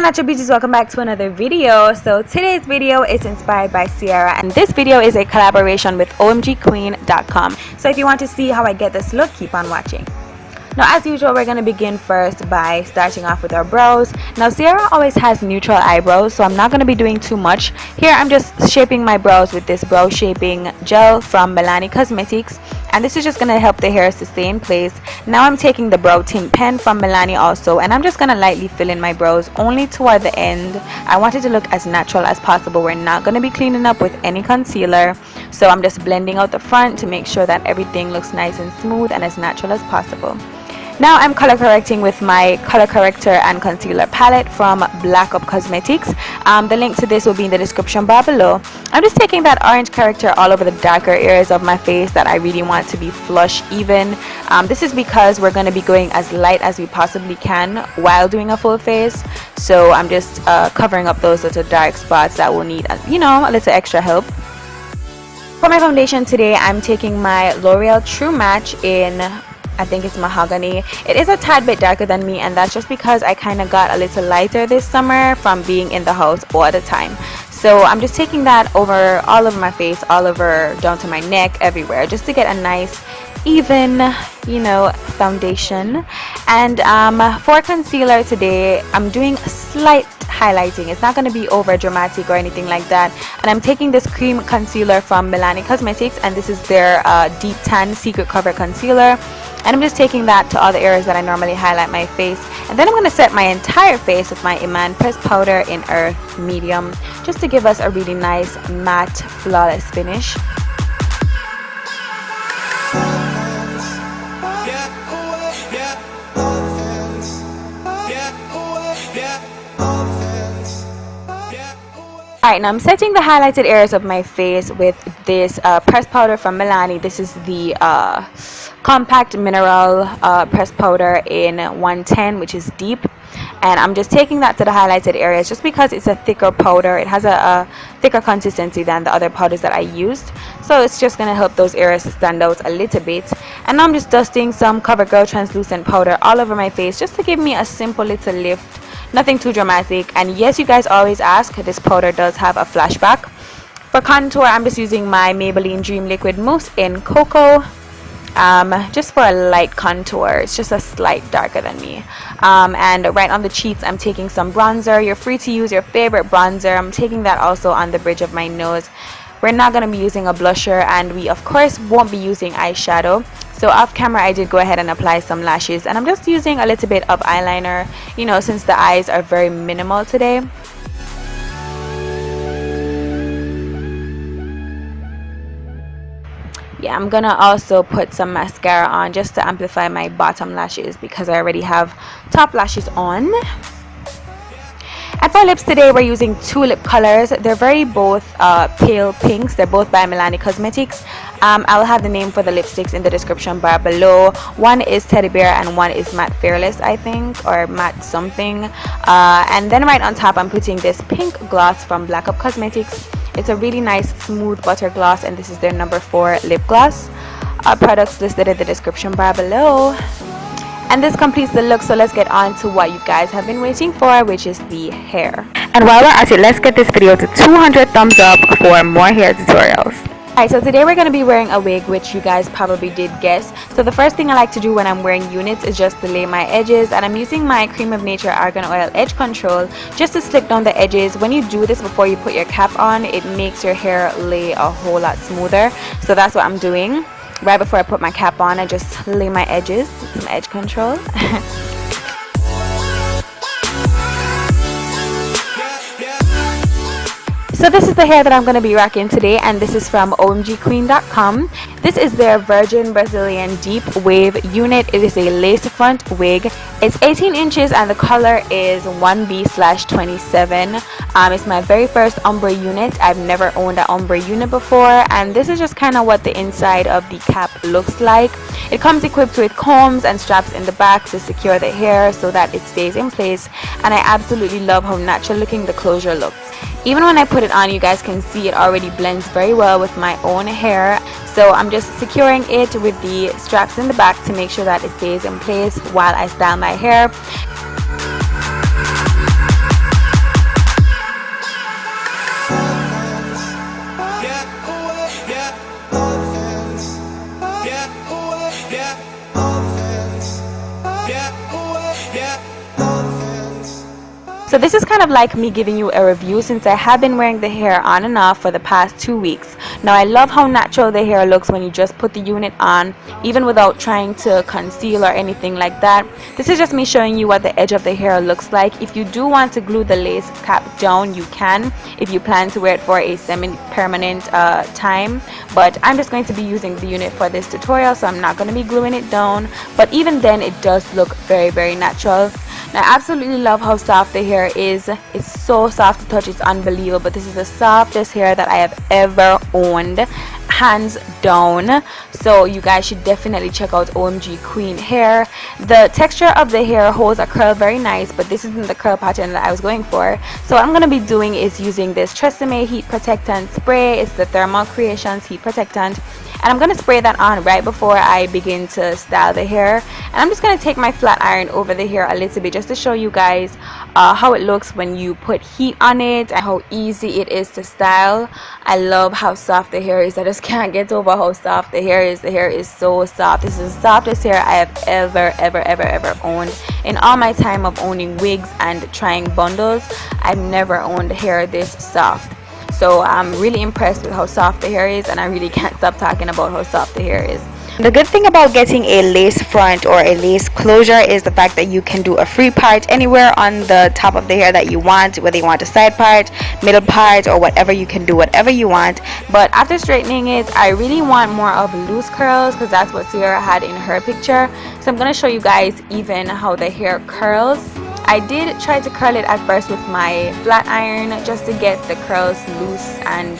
natural beauties, welcome back to another video. So today's video is inspired by Ciara, and this video is a collaboration with OMGqueen.com. So if you want to see how I get this look, keep on watching. Now, as usual, we're going to begin first by starting off with our brows. Now, Ciara always has neutral eyebrows, so I'm not going to be doing too much. Here, I'm just shaping my brows with this brow shaping gel from Milani Cosmetics. And this is just going to help the hairs to stay in place. Now, I'm taking the brow tint pen from Milani also, and I'm just going to lightly fill in my brows only toward the end. I want it to look as natural as possible. We're not going to be cleaning up with any concealer. So I'm just blending out the front to make sure that everything looks nice and smooth and as natural as possible. Now I'm color correcting with my color corrector and concealer palette from Black Up Cosmetics. The link to this will be in the description bar below. I'm just taking that orange corrector all over the darker areas of my face that I really want to be flush even. This is because we're going to be going as light as we possibly can while doing a full face. So I'm just covering up those little dark spots that will need, a little extra help. For my foundation today, I'm taking my L'Oreal True Match in, I think it's Mahagony. It is a tad bit darker than me, and that's just because I kind of got a little lighter this summer from being in the house all the time. So I'm just taking that over all over my face, all over down to my neck, everywhere, just to get a nice even foundation. And for concealer today, I'm doing slight highlighting. It's not going to be over dramatic or anything like that. And I'm taking this cream concealer from Milani Cosmetics, and this is their deep tan secret cover concealer. And I'm just taking that to all the areas that I normally highlight my face. And then I'm going to set my entire face with my Iman pressed powder in Earth Medium, just to give us a really nice matte flawless finish. Alright, now I'm setting the highlighted areas of my face with this pressed powder from Milani. This is the compact mineral pressed powder in 110, which is deep. And I'm just taking that to the highlighted areas just because it's a thicker powder. It has a thicker consistency than the other powders that I used. So it's just going to help those areas to stand out a little bit. And now I'm just dusting some CoverGirl translucent powder all over my face just to give me a simple little lift. Nothing too dramatic. And yes, you guys always ask, this powder does have a flashback. For contour, I'm just using my Maybelline Dream Liquid Mousse in Cocoa. Just for a light contour. It's just a slight darker than me. And right on the cheeks, I'm taking some bronzer. You're free to use your favorite bronzer. I'm taking that also on the bridge of my nose. We're not going to be using a blusher, and we of course won't be using eyeshadow. So off camera, I did go ahead and apply some lashes, and I'm just using a little bit of eyeliner, since the eyes are very minimal today. Yeah, I'm gonna also put some mascara on just to amplify my bottom lashes because I already have top lashes on. And for lips today, we're using two lip colors. They're both pale pinks. They're both by Milani Cosmetics. I'll have the name for the lipsticks in the description bar below. One is Teddy Bear and one is Matte Fearless, I think, or Matte something. And then right on top, I'm putting this pink gloss from Black Up Cosmetics. It's a really nice smooth butter gloss, and this is their number 4 lip gloss. Products listed in the description bar below. And this completes the look, so let's get on to what you guys have been waiting for, which is the hair. And while we're at it, let's get this video to 200 thumbs up for more hair tutorials. Alright, so today we're going to be wearing a wig, which you guys probably did guess. So the first thing I like to do when I'm wearing units is just to lay my edges, and I'm using my Cream of Nature Argan Oil Edge Control just to slick down the edges. When you do this before you put your cap on, it makes your hair lay a whole lot smoother. So that's what I'm doing. Right before I put my cap on, I just lay my edges with some edge control. So this is the hair that I'm going to be rocking today, and this is from OMGqueen.com. This is their Virgin Brazilian Deep Wave Unit. It is a lace front wig. It's 18 inches and the color is 1B/27. It's my very first ombre unit. I've never owned an ombre unit before, and this is just kind of what the inside of the cap looks like. It comes equipped with combs and straps in the back to secure the hair so that it stays in place, and I absolutely love how natural looking the closure looks. Even when I put it on, you guys can see it already blends very well with my own hair. So I'm just securing it with the straps in the back to make sure that it stays in place while I style my hair. So this is kind of like me giving you a review, since I have been wearing the hair on and off for the past 2 weeks. Now I love how natural the hair looks when you just put the unit on, even without trying to conceal or anything like that. This is just me showing you what the edge of the hair looks like. If you do want to glue the lace cap down, you can, if you plan to wear it for a semi-permanent time. But I'm just going to be using the unit for this tutorial, so I'm not going to be gluing it down. But even then, it does look very, very natural. Now, I absolutely love how soft the hair is. It's so soft to touch, it's unbelievable. This is the softest hair that I have ever owned, hands down. So you guys should definitely check out OMGqueen hair. The texture of the hair holds a curl very nice, but this isn't the curl pattern that I was going for. So what I'm going to be doing is using this Tresemme heat protectant spray. It's the Thermal Creations heat protectant, and I'm going to spray that on right before I begin to style the hair. And I'm just going to take my flat iron over the hair a little bit, just to show you guys how it looks when you put heat on it and how easy it is to style. I love how soft the hair is. I just can't get over how soft the hair is. The hair is so soft. This is the softest hair I have ever owned. In all my time of owning wigs and trying bundles, I've never owned hair this soft. So I'm really impressed with how soft the hair is, and I really can't stop talking about how soft the hair is. The good thing about getting a lace front or a lace closure is the fact that you can do a free part anywhere on the top of the hair that you want, whether you want a side part, middle part, or whatever. You can do whatever you want. But after straightening it, I really want more of loose curls, because that's what Ciara had in her picture. So I'm going to show you guys even how the hair curls. I did try to curl it at first with my flat iron just to get the curls loose and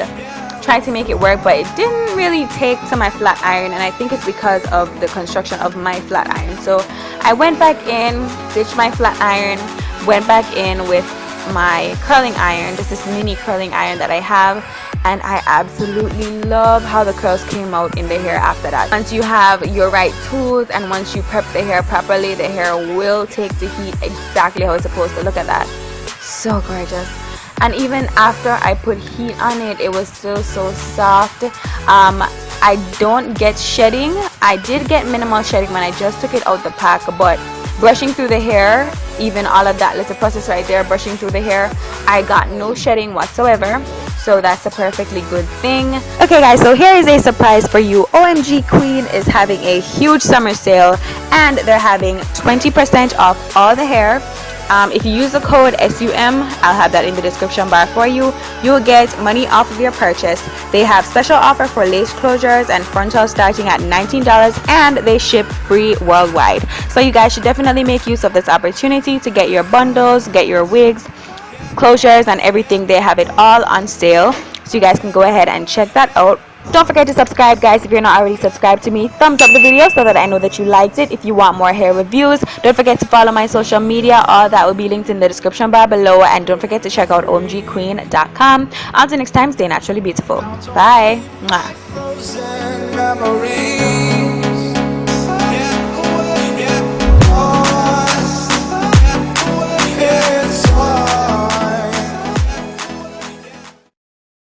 try to make it work, but it didn't really take to my flat iron, and I think it's because of the construction of my flat iron. So I went back in, ditched my flat iron, went back in with my curling iron, just this mini curling iron that I have, and I absolutely love how the curls came out in the hair after that. Once you have your right tools and once you prep the hair properly, the hair will take the heat exactly how it's supposed to. Look at that, so gorgeous. And even after I put heat on it, it was still so soft. I don't get shedding. I did get minimal shedding when I just took it out the pack, but brushing through the hair, even all of that little process right there, brushing through the hair, I got no shedding whatsoever. So that's a perfectly good thing. Okay guys, so here is a surprise for you. OMGqueen is having a huge summer sale, and they're having 20% off all the hair. If you use the code SUM, I'll have that in the description bar for you, you'll get money off of your purchase. They have special offer for lace closures and frontals starting at $19, and they ship free worldwide. So you guys should definitely make use of this opportunity to get your bundles, get your wigs, closures, and everything. They have it all on sale, so you guys can go ahead and check that out. Don't forget to subscribe, guys, if you're not already subscribed to me. Thumbs up the video so that I know that you liked it. If you want more hair reviews, don't forget to follow my social media. All that will be linked in the description bar below. And don't forget to check out OMGqueen.com. Until next time, stay naturally beautiful. Bye. Mwah.